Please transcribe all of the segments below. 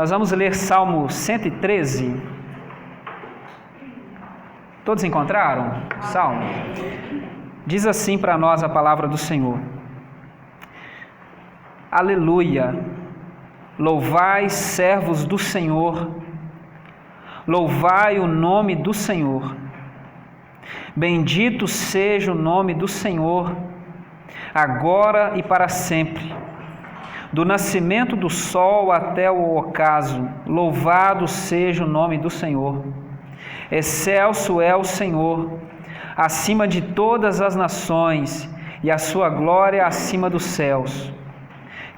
Nós vamos ler Salmo 113. Todos encontraram? Salmo. Diz assim para nós a palavra do Senhor: Aleluia! Louvai, servos do Senhor, louvai o nome do Senhor. Bendito seja o nome do Senhor, agora e para sempre. Do nascimento do sol até o ocaso, louvado seja o nome do Senhor. Excelso é o Senhor, acima de todas as nações, e a sua glória acima dos céus.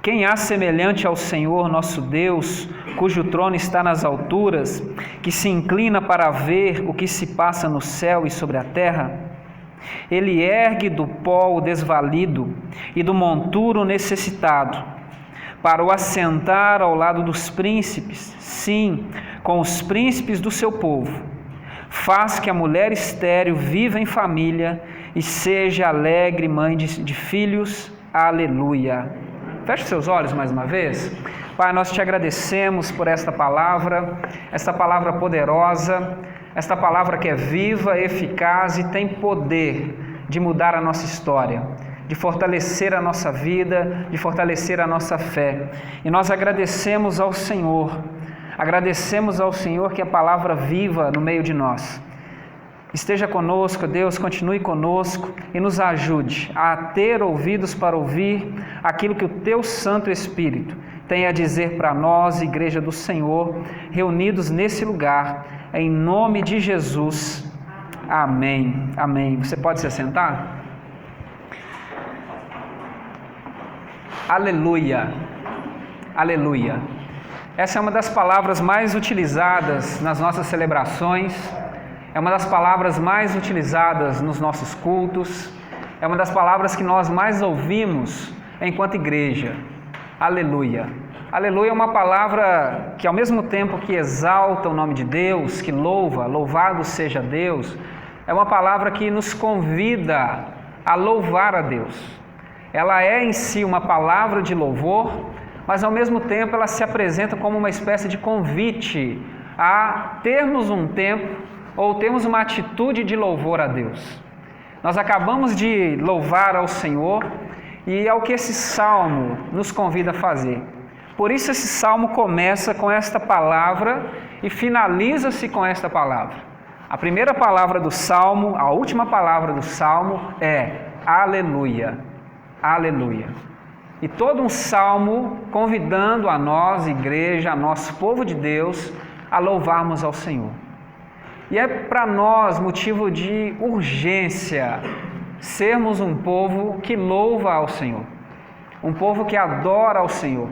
Quem há semelhante ao Senhor nosso Deus, cujo trono está nas alturas, que se inclina para ver o que se passa no céu e sobre a terra? Ele ergue do pó o desvalido e do monturo o necessitado, para o assentar ao lado dos príncipes, sim, com os príncipes do seu povo. Faz que a mulher estéril viva em família e seja alegre mãe de filhos. Aleluia. Feche seus olhos mais uma vez. Pai, nós te agradecemos por esta palavra poderosa, esta palavra que é viva, eficaz e tem poder de mudar a nossa história, de fortalecer a nossa vida, de fortalecer a nossa fé. E nós agradecemos ao Senhor que a palavra viva no meio de nós. Esteja conosco, Deus, continue conosco e nos ajude a ter ouvidos para ouvir aquilo que o Teu Santo Espírito tem a dizer para nós, Igreja do Senhor, reunidos nesse lugar, em nome de Jesus. Amém. Amém. Você pode se assentar? Aleluia. Aleluia. Essa é uma das palavras mais utilizadas nas nossas celebrações, é uma das palavras mais utilizadas nos nossos cultos, é uma das palavras que nós mais ouvimos enquanto igreja. Aleluia. Aleluia é uma palavra que, ao mesmo tempo que exalta o nome de Deus, que louva, louvado seja Deus, é uma palavra que nos convida a louvar a Deus. Ela é em si uma palavra de louvor, mas ao mesmo tempo ela se apresenta como uma espécie de convite a termos um tempo ou termos uma atitude de louvor a Deus. Nós acabamos de louvar ao Senhor e é o que esse salmo nos convida a fazer. Por isso esse salmo começa com esta palavra e finaliza-se com esta palavra. A primeira palavra do salmo, a última palavra do salmo é Aleluia. Aleluia. E todo um salmo convidando a nós, igreja, a nosso povo de Deus, a louvarmos ao Senhor. E é para nós motivo de urgência sermos um povo que louva ao Senhor, um povo que adora ao Senhor.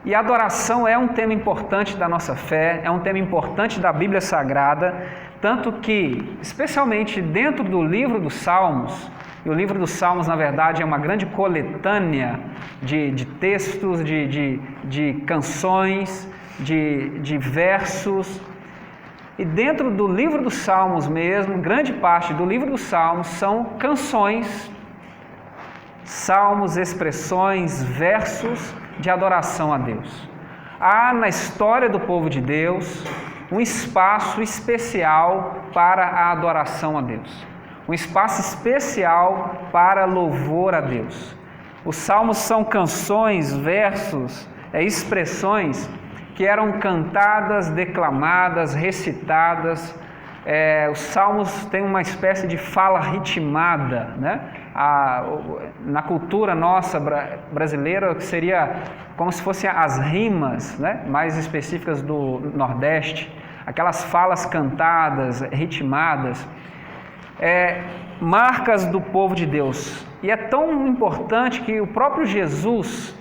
E a adoração é um tema importante da nossa fé, é um tema importante da Bíblia Sagrada, tanto que, especialmente dentro do livro dos Salmos, e o livro dos Salmos, na verdade, é uma grande coletânea de textos, de canções, de versos. E dentro do livro dos Salmos mesmo, grande parte do livro dos Salmos são canções, salmos, expressões, versos de adoração a Deus. Há na história do povo de Deus um espaço especial para a adoração a Deus. Um espaço especial para louvor a Deus. Os salmos são canções, versos, expressões que eram cantadas, declamadas, recitadas. Os salmos têm uma espécie de fala ritmada, né? Na cultura nossa brasileira, que seria como se fossem as rimas, né? Mais específicas do Nordeste, aquelas falas cantadas, ritmadas. Marcas do povo de Deus. E é tão importante que o próprio Jesus,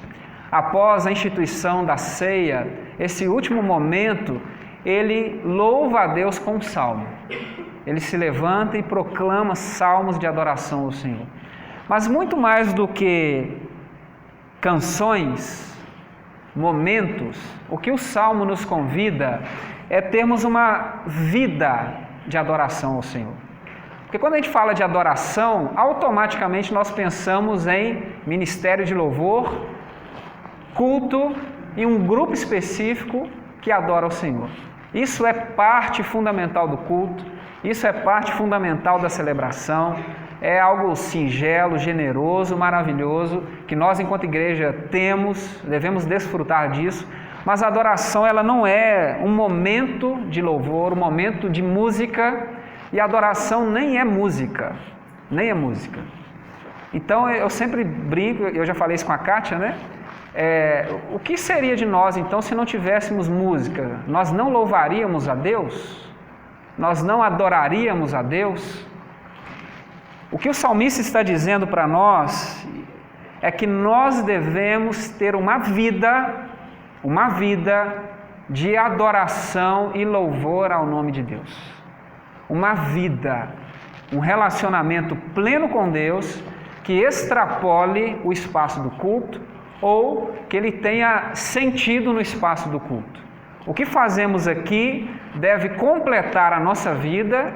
após a instituição da ceia, esse último momento, ele louva a Deus com um salmo. Ele se levanta e proclama salmos de adoração ao Senhor. Mas muito mais do que canções, momentos, o que o salmo nos convida é termos uma vida de adoração ao Senhor. Porque quando a gente fala de adoração, automaticamente nós pensamos em ministério de louvor, culto e um grupo específico que adora o Senhor. Isso é parte fundamental do culto, isso é parte fundamental da celebração, é algo singelo, generoso, maravilhoso, que nós enquanto igreja devemos desfrutar disso, mas a adoração ela não é um momento de louvor, um momento de música, e a adoração nem é música, Então eu sempre brinco, eu já falei isso com a Kátia, né? O que seria de nós então se não tivéssemos música? Nós não louvaríamos a Deus? Nós não adoraríamos a Deus? O que o salmista está dizendo para nós é que nós devemos ter uma vida de adoração e louvor ao nome de Deus. Uma vida, um relacionamento pleno com Deus que extrapole o espaço do culto ou que ele tenha sentido no espaço do culto. O que fazemos aqui deve completar a nossa vida.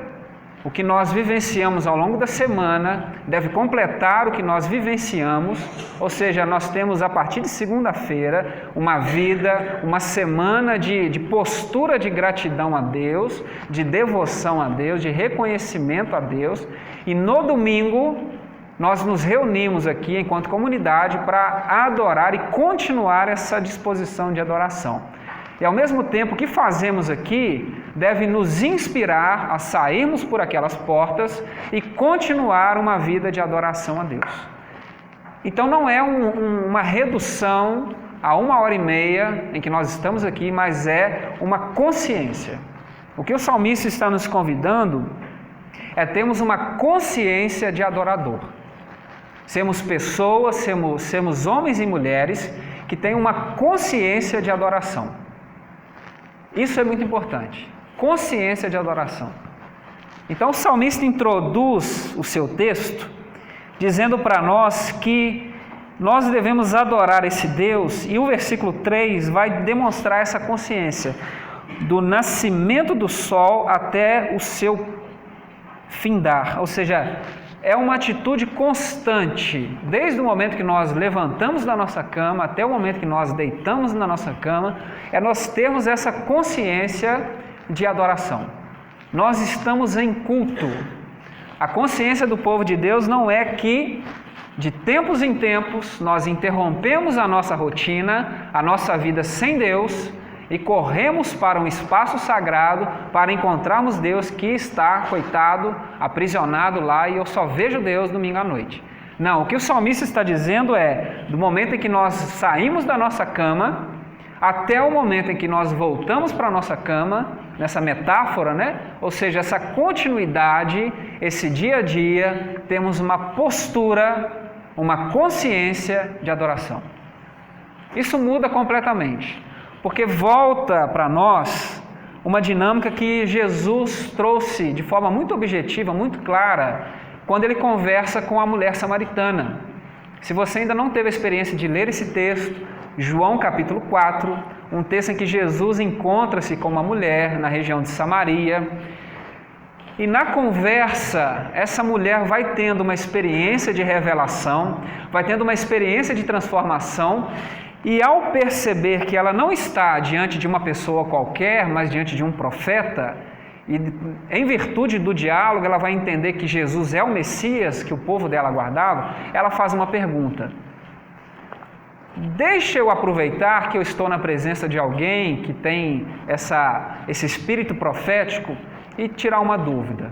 O que nós vivenciamos ao longo da semana deve completar o que nós vivenciamos, ou seja, nós temos a partir de segunda-feira uma vida, uma semana de postura de gratidão a Deus, de devoção a Deus, de reconhecimento a Deus, e no domingo nós nos reunimos aqui enquanto comunidade para adorar e continuar essa disposição de adoração. E ao mesmo tempo, o que fazemos aqui deve nos inspirar a sairmos por aquelas portas e continuar uma vida de adoração a Deus. Então não é uma redução a 1h30 em que nós estamos aqui, mas é uma consciência. O que o salmista está nos convidando é termos uma consciência de adorador. Sermos pessoas, sermos homens e mulheres que têm uma consciência de adoração. Isso é muito importante, consciência de adoração. Então o salmista introduz o seu texto dizendo para nós que nós devemos adorar esse Deus, e o versículo 3 vai demonstrar essa consciência, do nascimento do sol até o seu findar, ou seja, é uma atitude constante, desde o momento que nós levantamos da nossa cama até o momento que nós deitamos na nossa cama, é nós termos essa consciência de adoração. Nós estamos em culto. A consciência do povo de Deus não é que, de tempos em tempos, nós interrompemos a nossa rotina, a nossa vida sem Deus, e corremos para um espaço sagrado para encontrarmos Deus que está, coitado, aprisionado lá, e eu só vejo Deus domingo à noite. Não, o que o salmista está dizendo é, do momento em que nós saímos da nossa cama, até o momento em que nós voltamos para a nossa cama, nessa metáfora, né? Ou seja, essa continuidade, esse dia a dia, temos uma postura, uma consciência de adoração. Isso muda completamente. Porque volta para nós uma dinâmica que Jesus trouxe de forma muito objetiva, muito clara, quando ele conversa com a mulher samaritana. Se você ainda não teve a experiência de ler esse texto, João capítulo 4, um texto em que Jesus encontra-se com uma mulher na região de Samaria, e na conversa, essa mulher vai tendo uma experiência de revelação, vai tendo uma experiência de transformação, e ao perceber que ela não está diante de uma pessoa qualquer, mas diante de um profeta, e em virtude do diálogo ela vai entender que Jesus é o Messias que o povo dela aguardava, ela faz uma pergunta: deixa eu aproveitar que eu estou na presença de alguém que tem esse espírito profético e tirar uma dúvida.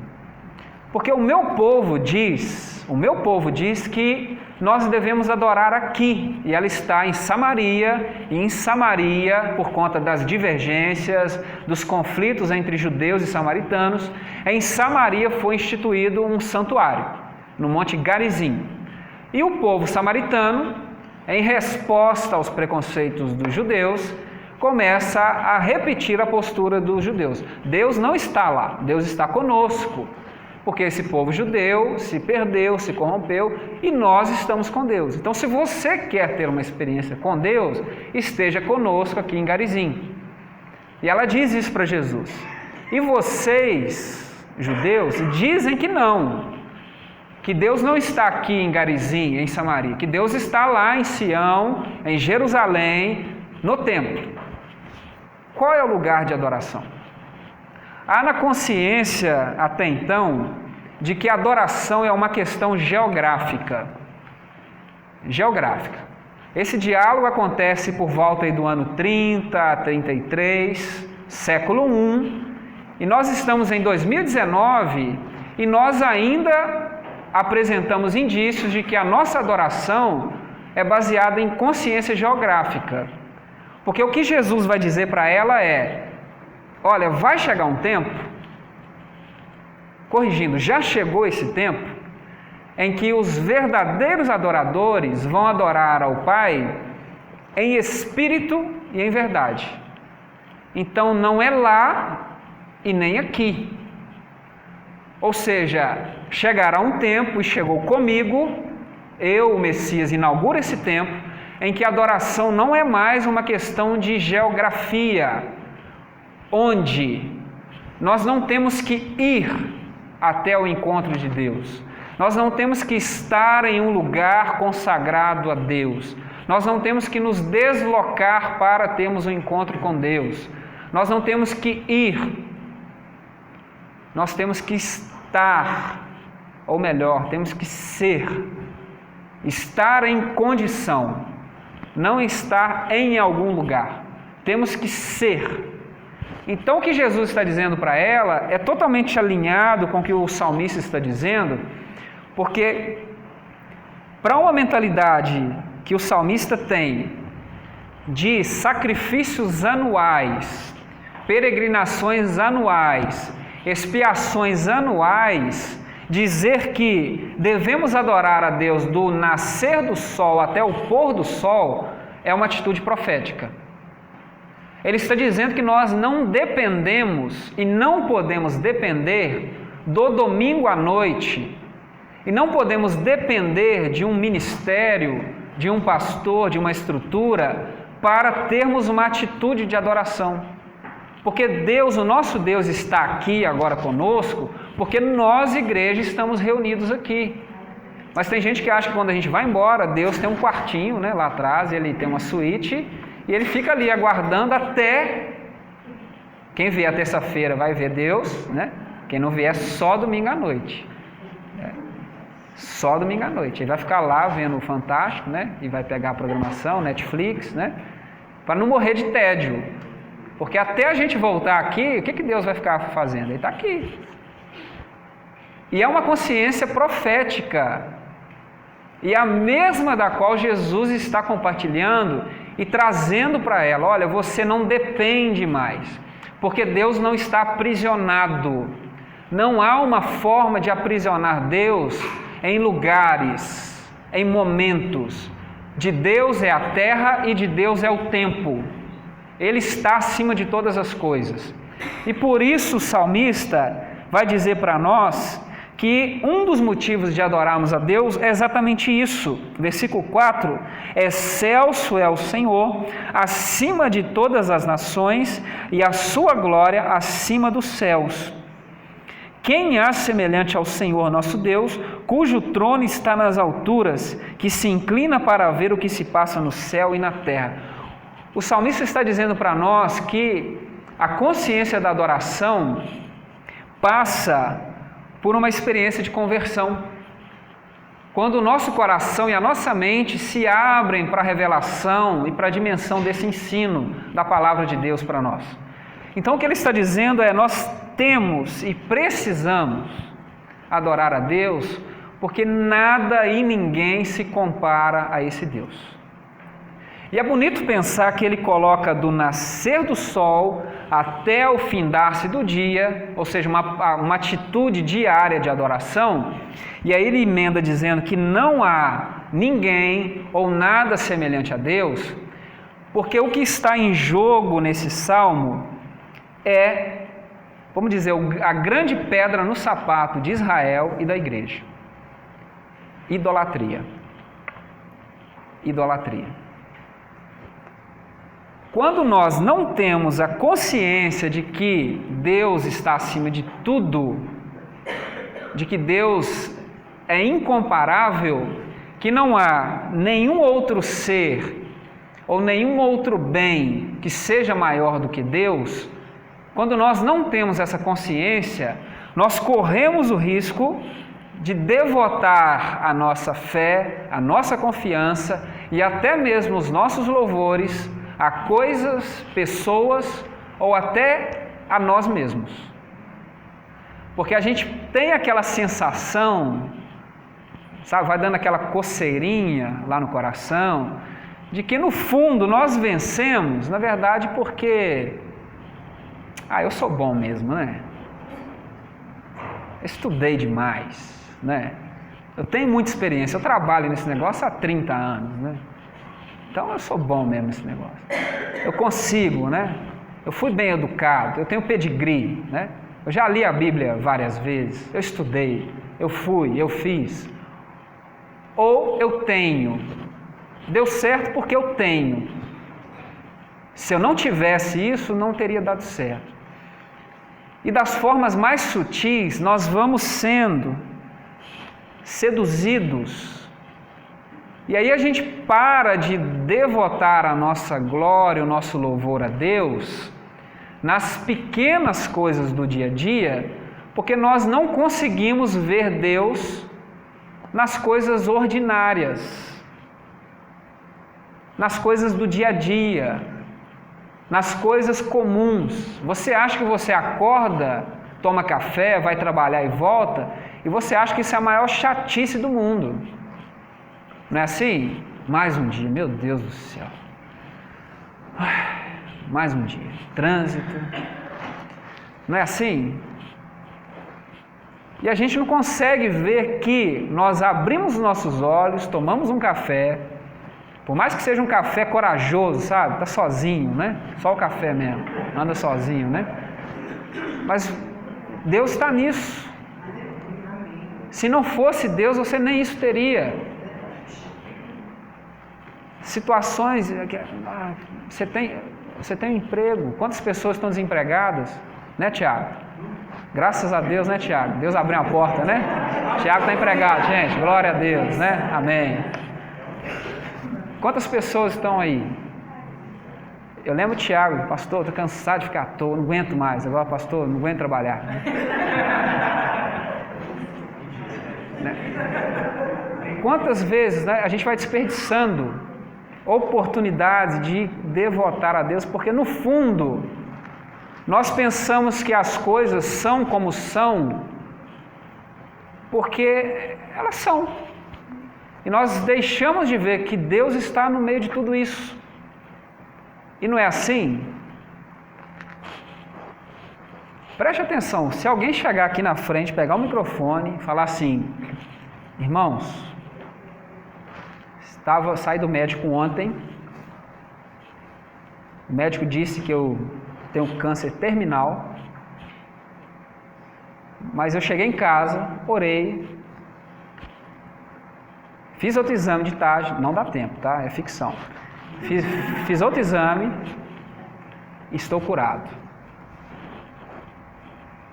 Porque o meu povo diz que nós devemos adorar aqui, e ela está em Samaria, e em Samaria, por conta das divergências, dos conflitos entre judeus e samaritanos, em Samaria foi instituído um santuário, no Monte Garizim. E o povo samaritano, em resposta aos preconceitos dos judeus, começa a repetir a postura dos judeus. Deus não está lá, Deus está conosco. Porque esse povo judeu se perdeu, se corrompeu, e nós estamos com Deus. Então, se você quer ter uma experiência com Deus, esteja conosco aqui em Garizim. E ela diz isso para Jesus. E vocês, judeus, dizem que não, que Deus não está aqui em Garizim, em Samaria, que Deus está lá em Sião, em Jerusalém, no templo. Qual é o lugar de adoração? Há na consciência, até então, de que a adoração é uma questão geográfica. Geográfica. Esse diálogo acontece por volta aí do ano 30 a 33, século I, e nós estamos em 2019 e nós ainda apresentamos indícios de que a nossa adoração é baseada em consciência geográfica. Porque o que Jesus vai dizer para ela é: olha, vai chegar um tempo, corrigindo, já chegou esse tempo, em que os verdadeiros adoradores vão adorar ao Pai em espírito e em verdade. Então não é lá e nem aqui. Ou seja, chegará um tempo, e chegou comigo, eu, o Messias, inauguro esse tempo, em que a adoração não é mais uma questão de geografia, onde nós não temos que ir até o encontro de Deus, nós não temos que estar em um lugar consagrado a Deus, nós não temos que nos deslocar para termos um encontro com Deus, nós não temos que ir, nós temos que estar, ou melhor, temos que ser, estar em condição, não estar em algum lugar, temos que ser. Então o que Jesus está dizendo para ela é totalmente alinhado com o que o salmista está dizendo, porque para uma mentalidade que o salmista tem de sacrifícios anuais, peregrinações anuais, expiações anuais, dizer que devemos adorar a Deus do nascer do sol até o pôr do sol é uma atitude profética. Ele está dizendo que nós não dependemos e não podemos depender do domingo à noite, e não podemos depender de um ministério, de um pastor, de uma estrutura, para termos uma atitude de adoração. Porque Deus, o nosso Deus, está aqui agora conosco, porque nós, igreja, estamos reunidos aqui. Mas tem gente que acha que quando a gente vai embora, Deus tem um quartinho, né, lá atrás, ele tem uma suíte, e ele fica ali aguardando até... Quem vier terça-feira vai ver Deus, né? Quem não vier, só domingo à noite. Só domingo à noite. Ele vai ficar lá vendo o Fantástico, né? E vai pegar a programação, Netflix, né? Para não morrer de tédio. Porque até a gente voltar aqui, o que Deus vai ficar fazendo? Ele está aqui. E é uma consciência profética. E a mesma da qual Jesus está compartilhando e trazendo para ela. Olha, você não depende mais. Porque Deus não está aprisionado. Não há uma forma de aprisionar Deus em lugares, em momentos. De Deus é a terra e de Deus é o tempo. Ele está acima de todas as coisas. E por isso o salmista vai dizer para nós que um dos motivos de adorarmos a Deus é exatamente isso. Versículo 4: excelso é o Senhor, acima de todas as nações, e a sua glória acima dos céus. Quem há semelhante ao Senhor nosso Deus, cujo trono está nas alturas, que se inclina para ver o que se passa no céu e na terra? O salmista está dizendo para nós que a consciência da adoração passa por uma experiência de conversão. Quando o nosso coração e a nossa mente se abrem para a revelação e para a dimensão desse ensino da palavra de Deus para nós. Então o que ele está dizendo é: nós temos e precisamos adorar a Deus, porque nada e ninguém se compara a esse Deus. E é bonito pensar que ele coloca do nascer do sol até o findar-se do dia, ou seja, uma atitude diária de adoração, e aí ele emenda dizendo que não há ninguém ou nada semelhante a Deus, porque o que está em jogo nesse salmo é, vamos dizer, a grande pedra no sapato de Israel e da igreja: idolatria. Idolatria. Quando nós não temos a consciência de que Deus está acima de tudo, de que Deus é incomparável, que não há nenhum outro ser ou nenhum outro bem que seja maior do que Deus, quando nós não temos essa consciência, nós corremos o risco de devotar a nossa fé, a nossa confiança e até mesmo os nossos louvores a coisas, pessoas ou até a nós mesmos. Porque a gente tem aquela sensação, sabe, vai dando aquela coceirinha lá no coração, de que no fundo nós vencemos, na verdade, porque eu sou bom mesmo, né? Eu estudei demais, né? Eu tenho muita experiência, eu trabalho nesse negócio há 30 anos, né? Então eu sou bom mesmo nesse negócio. Eu consigo, né? Eu fui bem educado, eu tenho pedigree, né? Eu já li a Bíblia várias vezes, eu estudei, eu fui, eu fiz. Ou eu tenho. Deu certo porque eu tenho. Se eu não tivesse isso, não teria dado certo. E das formas mais sutis, nós vamos sendo seduzidos. E aí a gente para de devotar a nossa glória, o nosso louvor a Deus nas pequenas coisas do dia a dia, porque nós não conseguimos ver Deus nas coisas ordinárias, nas coisas do dia a dia, nas coisas comuns. Você acha que você acorda, toma café, vai trabalhar e volta, e você acha que isso é a maior chatice do mundo. Não é assim? Mais um dia, meu Deus do céu. Mais um dia. Trânsito. Não é assim? E a gente não consegue ver que nós abrimos os nossos olhos, tomamos um café, por mais que seja um café corajoso, sabe? Está sozinho, né? Só o café mesmo, anda sozinho, né? Mas Deus está nisso. Se não fosse Deus, você nem isso teria. Situações, você tem um emprego, quantas pessoas estão desempregadas? Né, Tiago? Graças a Deus, né, Tiago? Deus abriu a porta, né? Tiago está empregado, gente, glória a Deus, né? Amém. Quantas pessoas estão aí? Eu lembro do Tiago, pastor, estou cansado de ficar à toa, não aguento mais. Agora, pastor, não aguento trabalhar. Né? Quantas vezes, né, a gente vai desperdiçando oportunidades de devotar a Deus, porque no fundo nós pensamos que as coisas são como são, porque elas são. E nós deixamos de ver que Deus está no meio de tudo isso. E não é assim? Preste atenção, se alguém chegar aqui na frente, pegar o microfone e falar assim: irmãos, saí do médico ontem, o médico disse que eu tenho câncer terminal, mas eu cheguei em casa, orei, fiz outro exame de tarde, não dá tempo, tá? É ficção. Fiz outro exame e estou curado.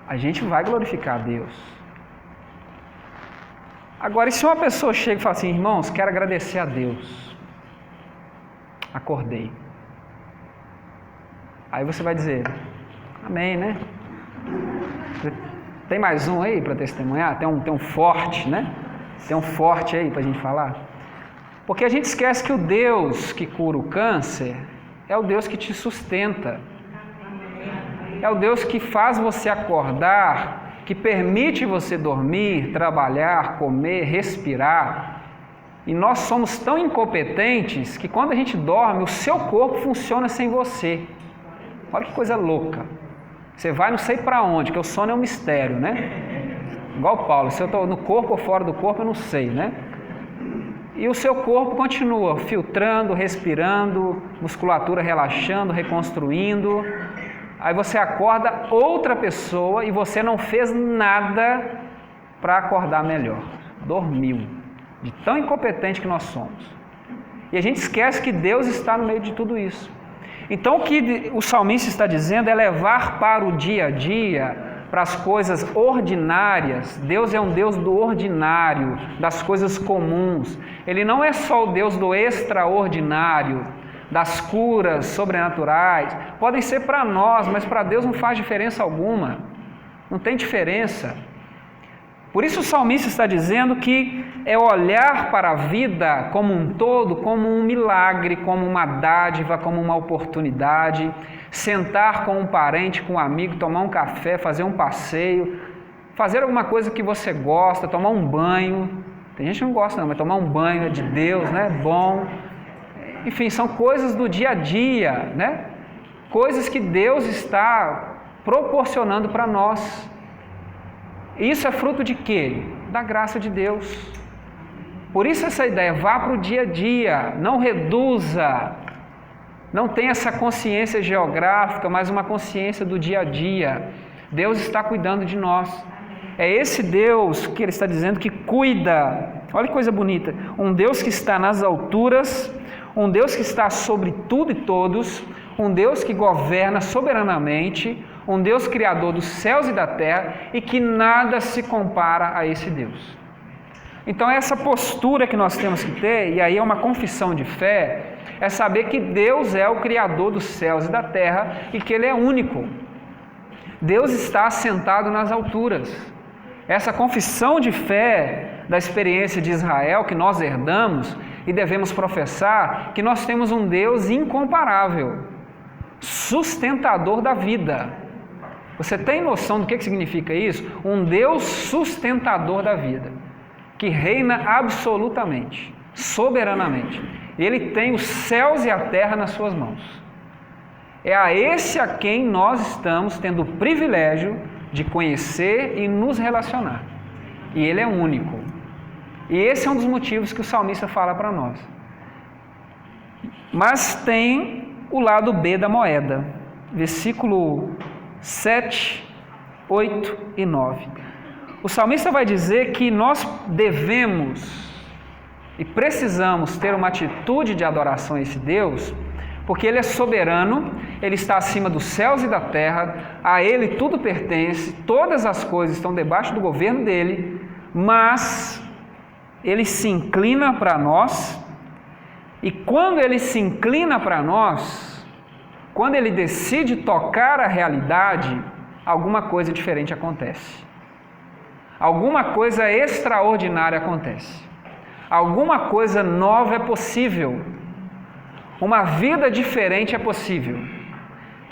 A gente vai glorificar a Deus. Agora, e se uma pessoa chega e fala assim: irmãos, quero agradecer a Deus, acordei. Aí você vai dizer: amém, né? Tem mais um aí para testemunhar? Tem um forte, né? Tem um forte aí para a gente falar? Porque a gente esquece que o Deus que cura o câncer é o Deus que te sustenta. É o Deus que faz você acordar, que permite você dormir, trabalhar, comer, respirar. E nós somos tão incompetentes que quando a gente dorme, o seu corpo funciona sem você. Olha que coisa louca. Você vai não sei para onde, porque o sono é um mistério, né? Igual Paulo, se eu estou no corpo ou fora do corpo, eu não sei, né? E o seu corpo continua filtrando, respirando, musculatura relaxando, reconstruindo. Aí você acorda outra pessoa e você não fez nada para acordar melhor. Dormiu. De tão incompetente que nós somos. E a gente esquece que Deus está no meio de tudo isso. Então o que o salmista está dizendo é levar para o dia a dia, para as coisas ordinárias. Deus é um Deus do ordinário, das coisas comuns. Ele não é só o Deus do extraordinário, das curas sobrenaturais, podem ser para nós, mas para Deus não faz diferença alguma. Não tem diferença. Por isso o salmista está dizendo que é olhar para a vida como um todo, como um milagre, como uma dádiva, como uma oportunidade, sentar com um parente, com um amigo, tomar um café, fazer um passeio, fazer alguma coisa que você gosta, tomar um banho. Tem gente que não gosta não, mas tomar um banho é de Deus, né? Bom. Enfim, são coisas do dia a dia, né? Coisas que Deus está proporcionando para nós. Isso é fruto de quê? Da graça de Deus. Por isso essa ideia, vá para o dia a dia, não reduza, não tenha essa consciência geográfica, mas uma consciência do dia a dia. Deus está cuidando de nós. É esse Deus que ele está dizendo que cuida. Olha que coisa bonita. Um Deus que está nas alturas, um Deus que está sobre tudo e todos, um Deus que governa soberanamente, um Deus criador dos céus e da terra e que nada se compara a esse Deus. Então essa postura que nós temos que ter, e aí é uma confissão de fé, é saber que Deus é o criador dos céus e da terra e que Ele é único. Deus está assentado nas alturas. Essa confissão de fé da experiência de Israel que nós herdamos e devemos professar que nós temos um Deus incomparável, sustentador da vida. Você tem noção do que significa isso? Um Deus sustentador da vida, que reina absolutamente, soberanamente. Ele tem os céus e a terra nas suas mãos. É a esse a quem nós estamos tendo o privilégio de conhecer e nos relacionar. E Ele é único. E esse é um dos motivos que o salmista fala para nós. Mas tem o lado B da moeda. Versículo 7, 8 e 9. O salmista vai dizer que nós devemos e precisamos ter uma atitude de adoração a esse Deus, porque Ele é soberano, Ele está acima dos céus e da terra, a Ele tudo pertence, todas as coisas estão debaixo do governo dEle, mas Ele se inclina para nós, e quando Ele se inclina para nós, quando Ele decide tocar a realidade, alguma coisa diferente acontece. Alguma coisa extraordinária acontece. Alguma coisa nova é possível. Uma vida diferente é possível.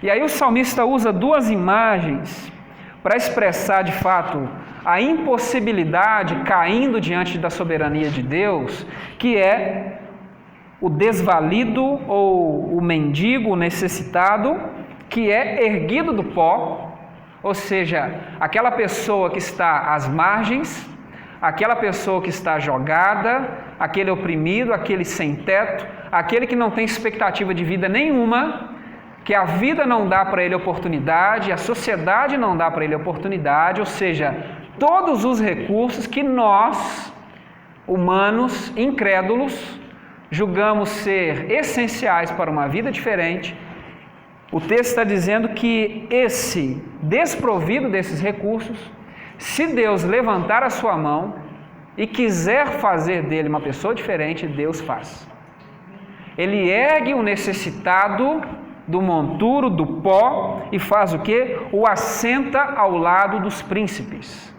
E aí o salmista usa duas imagens para expressar de fato a impossibilidade caindo diante da soberania de Deus, que é o desvalido ou o mendigo, o necessitado, que é erguido do pó, ou seja, aquela pessoa que está às margens, aquela pessoa que está jogada, aquele oprimido, aquele sem teto, aquele que não tem expectativa de vida nenhuma, que a vida não dá para ele oportunidade, a sociedade não dá para ele oportunidade, ou seja, todos os recursos que nós, humanos, incrédulos, julgamos ser essenciais para uma vida diferente, o texto está dizendo que esse desprovido desses recursos, se Deus levantar a sua mão e quiser fazer dele uma pessoa diferente, Deus faz. Ele ergue o necessitado do monturo, do pó, e faz o quê? O assenta ao lado dos príncipes.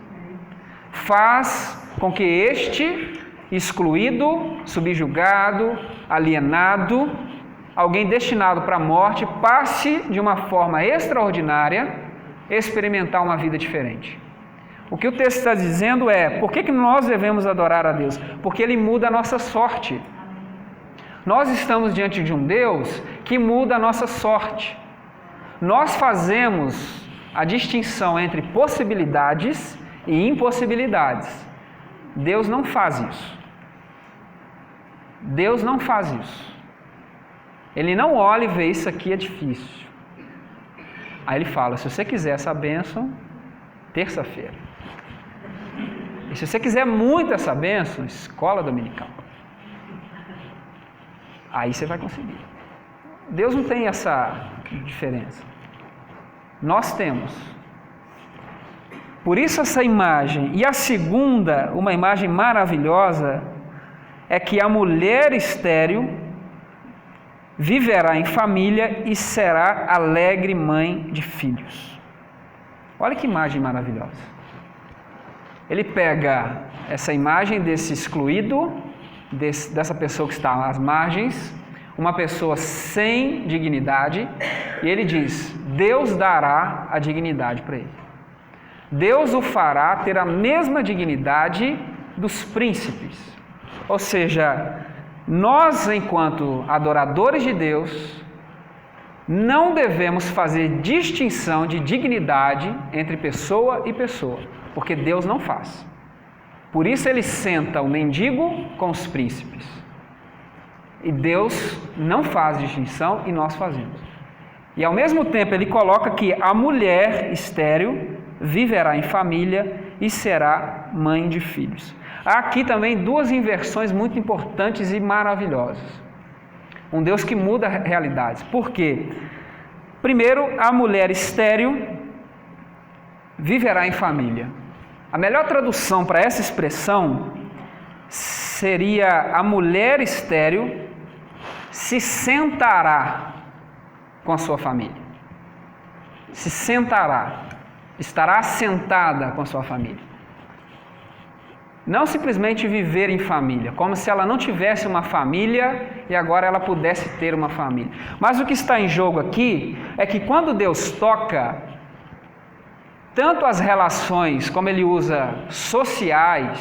Faz com que este excluído, subjugado, alienado, alguém destinado para a morte, passe de uma forma extraordinária a experimentar uma vida diferente. O que o texto está dizendo é, por que nós devemos adorar a Deus? Porque Ele muda a nossa sorte. Nós estamos diante de um Deus que muda a nossa sorte. Nós fazemos a distinção entre possibilidades e impossibilidades. Deus não faz isso. Deus não faz isso. Ele não olha e vê, isso aqui é difícil. Aí Ele fala, se você quiser essa bênção, terça-feira. E se você quiser muito essa bênção, escola dominical. Aí você vai conseguir. Deus não tem essa diferença. Nós temos. Por isso essa imagem. E a segunda, uma imagem maravilhosa, é que a mulher estéril viverá em família e será alegre mãe de filhos. Olha que imagem maravilhosa. Ele pega essa imagem desse excluído, dessa pessoa que está às margens, uma pessoa sem dignidade, e ele diz: Deus dará a dignidade para ele. Deus o fará ter a mesma dignidade dos príncipes. Ou seja, nós, enquanto adoradores de Deus, não devemos fazer distinção de dignidade entre pessoa e pessoa, porque Deus não faz. Por isso ele senta o mendigo com os príncipes. E Deus não faz distinção e nós fazemos. E ao mesmo tempo ele coloca que a mulher estéril viverá em família e será mãe de filhos. Há aqui também duas inversões muito importantes e maravilhosas. Um Deus que muda realidades. Por quê? Primeiro, a mulher estéril viverá em família. A melhor tradução para essa expressão seria: a mulher estéril se sentará com a sua família. Se sentará, estará assentada com a sua família. Não simplesmente viver em família, como se ela não tivesse uma família e agora ela pudesse ter uma família. Mas o que está em jogo aqui é que quando Deus toca, tanto as relações, como ele usa, sociais,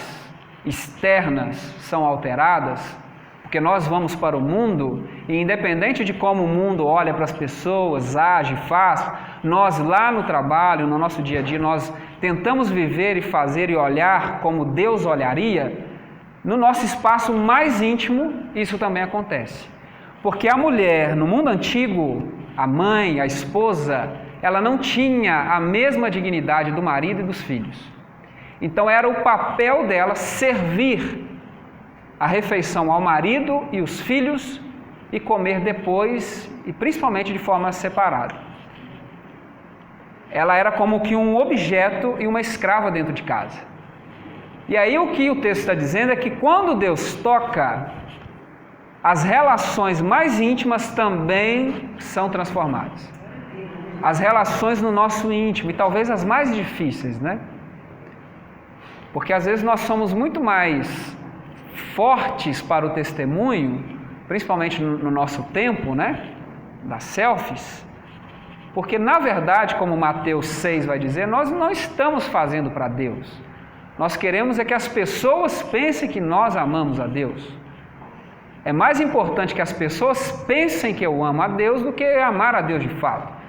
externas, são alteradas, porque nós vamos para o mundo e independente de como o mundo olha para as pessoas, age, faz, nós lá no trabalho, no nosso dia a dia, nós tentamos viver e fazer e olhar como Deus olharia. No nosso espaço mais íntimo, isso também acontece. Porque a mulher, no mundo antigo, a mãe, a esposa, ela não tinha a mesma dignidade do marido e dos filhos. Então era o papel dela servir a refeição ao marido e os filhos e comer depois, e principalmente de forma separada. Ela era como que um objeto e uma escrava dentro de casa. E aí o que o texto está dizendo é que quando Deus toca, as relações mais íntimas também são transformadas. As relações no nosso íntimo, e talvez as mais difíceis, né? Porque às vezes nós somos muito mais fortes para o testemunho, principalmente no nosso tempo, né? Das selfies. Porque na verdade, como Mateus 6 vai dizer, nós não estamos fazendo para Deus. Nós queremos é que as pessoas pensem que nós amamos a Deus. É mais importante que as pessoas pensem que eu amo a Deus do que amar a Deus de fato.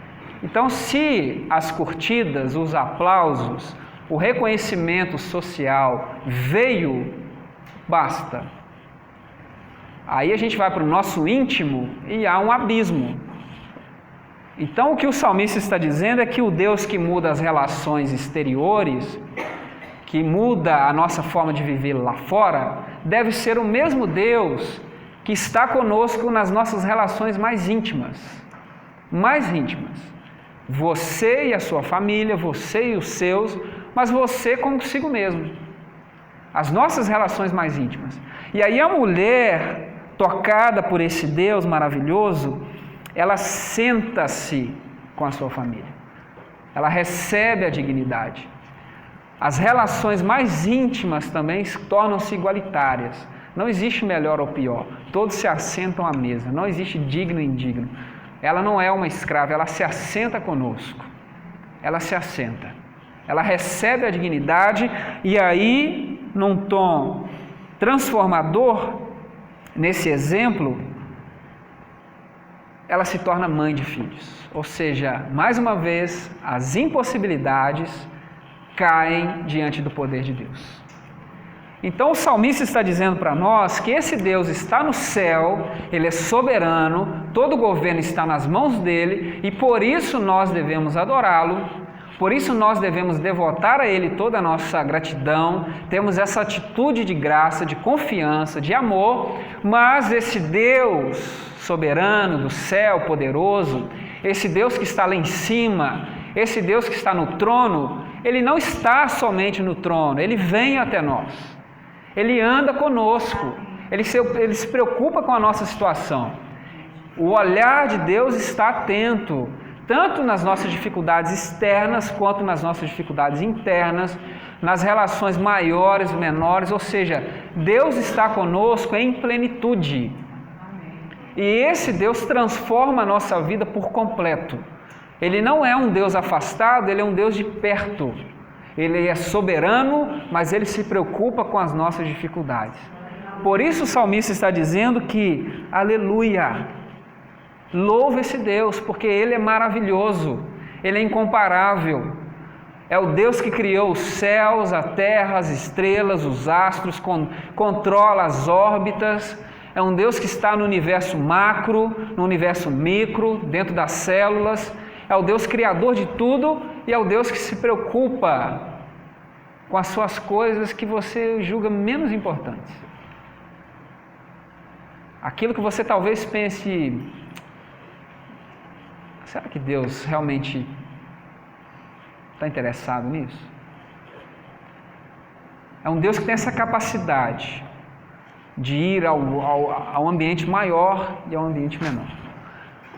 Então, se as curtidas, os aplausos, o reconhecimento social veio, basta. Aí a gente vai para o nosso íntimo e há um abismo. Então, o que o salmista está dizendo é que o Deus que muda as relações exteriores, que muda a nossa forma de viver lá fora, deve ser o mesmo Deus que está conosco nas nossas relações mais íntimas. Mais íntimas. Você e a sua família, você e os seus, mas você consigo mesmo. As nossas relações mais íntimas. E aí a mulher, tocada por esse Deus maravilhoso, ela senta-se com a sua família. Ela recebe a dignidade. As relações mais íntimas também tornam-se igualitárias. Não existe melhor ou pior. Todos se assentam à mesa. Não existe digno e indigno. Ela não é uma escrava, ela se assenta conosco. Ela se assenta. Ela recebe a dignidade e aí, num tom transformador, nesse exemplo, ela se torna mãe de filhos. Ou seja, mais uma vez, as impossibilidades caem diante do poder de Deus. Então o salmista está dizendo para nós que esse Deus está no céu, Ele é soberano, todo o governo está nas mãos dEle e por isso nós devemos adorá-lo, por isso nós devemos devotar a Ele toda a nossa gratidão, temos essa atitude de graça, de confiança, de amor, mas esse Deus soberano do céu, poderoso, esse Deus que está lá em cima, esse Deus que está no trono, Ele não está somente no trono, Ele vem até nós. Ele anda conosco, Ele se preocupa com a nossa situação. O olhar de Deus está atento, tanto nas nossas dificuldades externas, quanto nas nossas dificuldades internas, nas relações maiores, menores, ou seja, Deus está conosco em plenitude. E esse Deus transforma a nossa vida por completo. Ele não é um Deus afastado, Ele é um Deus de perto. Ele é soberano, mas Ele se preocupa com as nossas dificuldades. Por isso o salmista está dizendo que, aleluia, louva esse Deus, porque Ele é maravilhoso, Ele é incomparável. É o Deus que criou os céus, a terra, as estrelas, os astros, controla as órbitas. É um Deus que está no universo macro, no universo micro, dentro das células. É o Deus criador de tudo e é o Deus que se preocupa com as suas coisas que você julga menos importantes. Aquilo que você talvez pense, será que Deus realmente está interessado nisso? É um Deus que tem essa capacidade de ir ao ambiente maior e ao ambiente menor.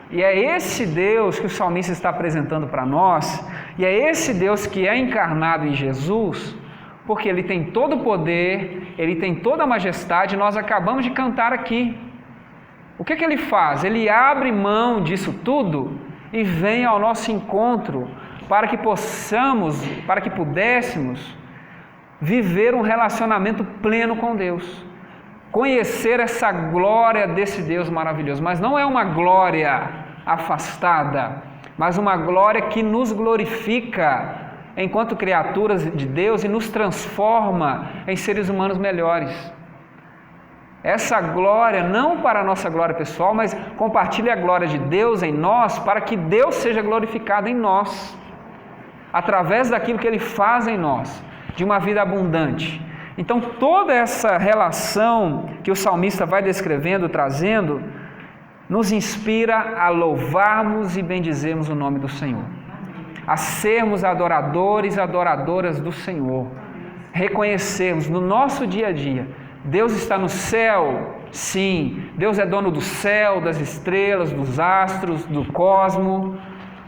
E é esse Deus que o salmista está apresentando para nós, e é esse Deus que é encarnado em Jesus, porque Ele tem todo o poder, Ele tem toda a majestade, nós acabamos de cantar aqui. O que Ele faz? Ele abre mão disso tudo e vem ao nosso encontro para que pudéssemos viver um relacionamento pleno com Deus, conhecer essa glória desse Deus maravilhoso, mas não é uma glória afastada, mas uma glória que nos glorifica enquanto criaturas de Deus e nos transforma em seres humanos melhores. Essa glória, não para a nossa glória pessoal, mas compartilha a glória de Deus em nós, para que Deus seja glorificado em nós, através daquilo que Ele faz em nós, de uma vida abundante. Então, toda essa relação que o salmista vai descrevendo, trazendo, nos inspira a louvarmos e bendizermos o nome do Senhor, a sermos adoradores e adoradoras do Senhor, reconhecermos no nosso dia a dia, Deus está no céu, sim, Deus é dono do céu, das estrelas, dos astros, do cosmo,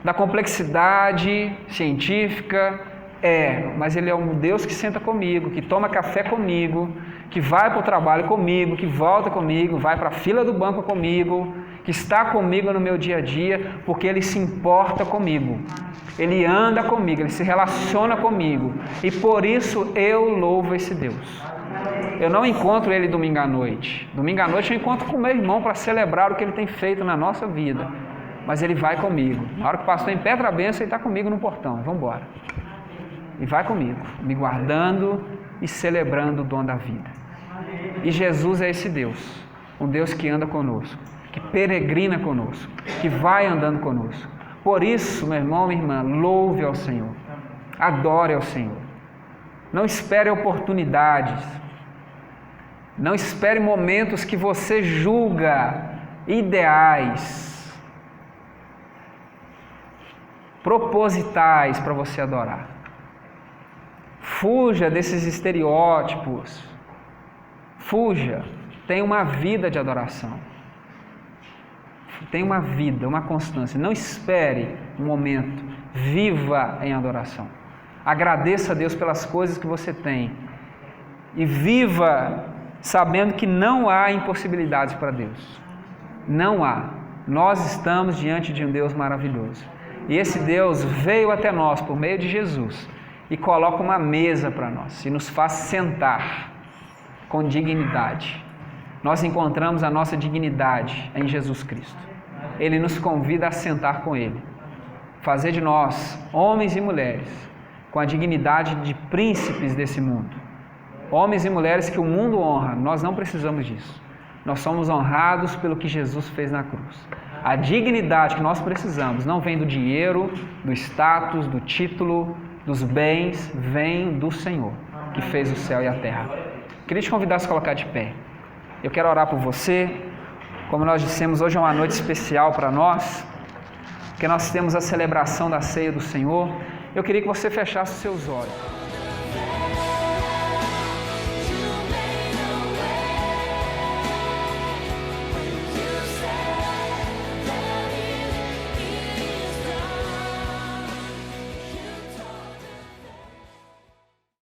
da complexidade científica, mas Ele é um Deus que senta comigo, que toma café comigo, que vai para o trabalho comigo, que volta comigo, vai para a fila do banco comigo, que está comigo no meu dia a dia, porque Ele se importa comigo, Ele anda comigo, Ele se relaciona comigo, e por isso eu louvo esse Deus. Eu não encontro Ele domingo à noite. Domingo à noite eu encontro com o meu irmão para celebrar o que Ele tem feito na nossa vida. Mas Ele vai comigo. Na hora que o pastor impetra a bênção, Ele está comigo no portão. Vamos embora. E vai comigo, me guardando e celebrando o dom da vida. E Jesus é esse Deus. Um Deus que anda conosco, que peregrina conosco, que vai andando conosco. Por isso, meu irmão, minha irmã, louve ao Senhor. Adore ao Senhor. Não espere oportunidades. Não espere momentos que você julga ideais, propositais para você adorar. Fuja desses estereótipos. Fuja. Tenha uma vida de adoração. Tenha uma vida, uma constância. Não espere um momento. Viva em adoração. Agradeça a Deus pelas coisas que você tem. E viva sabendo que não há impossibilidades para Deus. Não há. Nós estamos diante de um Deus maravilhoso. E esse Deus veio até nós por meio de Jesus e coloca uma mesa para nós e nos faz sentar com dignidade. Nós encontramos a nossa dignidade em Jesus Cristo. Ele nos convida a sentar com Ele. Fazer de nós, homens e mulheres, com a dignidade de príncipes desse mundo. Homens e mulheres que o mundo honra, nós não precisamos disso. Nós somos honrados pelo que Jesus fez na cruz. A dignidade que nós precisamos não vem do dinheiro, do status, do título, dos bens, vem do Senhor, que fez o céu e a terra. Queria te convidar a se colocar de pé. Eu quero orar por você. Como nós dissemos, hoje é uma noite especial para nós, porque nós temos a celebração da ceia do Senhor. Eu queria que você fechasse os seus olhos.